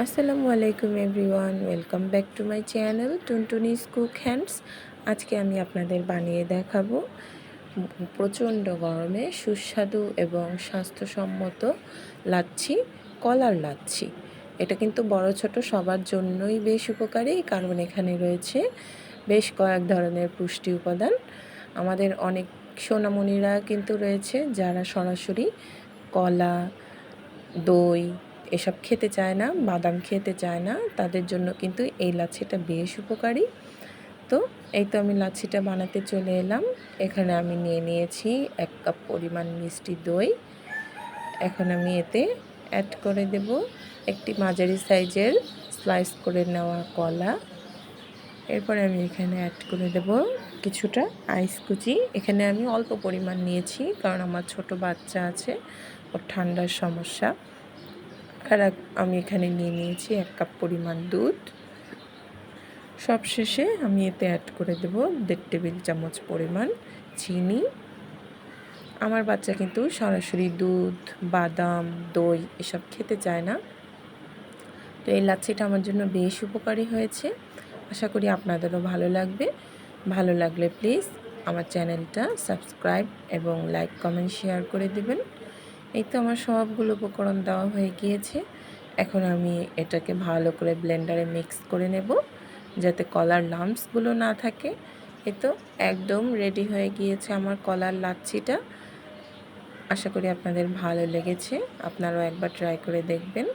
আসসালামু আলাইকুম everyone, welcome back to my channel Tuntuni's cook hands. আজকে আমি আপনাদের বানিয়ে দেখাবো প্রচণ্ড গরমে সুস্বাদু এবং স্বাস্থ্যসম্মত লাচ্ছি, কলার লাচ্ছি। এটা কিন্তু বড় ছোট সবার জন্যই বেশ উপকারী, কারণ এখানে রয়েছে বেশ কয়েক ধরনের পুষ্টি উপাদান। আমাদের অনেক সোনামণিরা কিন্তু রয়েছে যারা সরাসরি কলা, দই এসব খেতে চায় না, বাদাম খেতে চায় না, তাদের জন্য কিন্তু এই লাচ্ছিটা বেশ উপকারী। তো এই তো আমি লাচ্ছিটা বানাতে চলে এলাম। এখানে আমি নিয়ে নিয়েছি 1 কাপ পরিমাণ মিষ্টি দই। এখন আমি এতে অ্যাড করে দেব একটি মাঝারি সাইজের স্লাইস করে নেওয়া কলা। এরপরে আমি এখানে অ্যাড করে দেব কিছুটা আইস কুচি। এখানে আমি অল্প পরিমাণ নিয়েছি, কারণ আমার ছোট বাচ্চা আছে, ওর ঠান্ডার সমস্যা। আর আমি এখানে নিয়ে নিয়েছি 1 কাপ পরিমাণ দুধ। সবশেষে আমি এতে অ্যাড করে দেব 1.5 টেবিল চামচ পরিমাণ চিনি। আমার বাচ্চা কিন্তু সরাসরি দুধ, বাদাম, দই এসব খেতে চায় না। তো এই লাচ্ছিটা আমার জন্য বেশ উপকারী হয়েছে। আশা করি আপনাদেরও ভালো লাগবে। ভালো লাগলে প্লিজ আমার চ্যানেলটা সাবস্ক্রাইব এবং লাইক, কমেন্ট, শেয়ার করে দেবেন। এই তো আমার সবগুলো উপকরণ দেওয়া হয়ে গিয়েছে। এখন আমি এটাকে ভালো করে ব্লেন্ডারে মিক্স করে নেব, যাতে কলার লাম্পসগুলো না থাকে। এই তো একদম রেডি হয়ে গিয়েছে আমার কলার লাচ্ছিটা। আশা করি আপনাদের ভালো লেগেছে, আপনারাও একবার ট্রাই করে দেখবেন।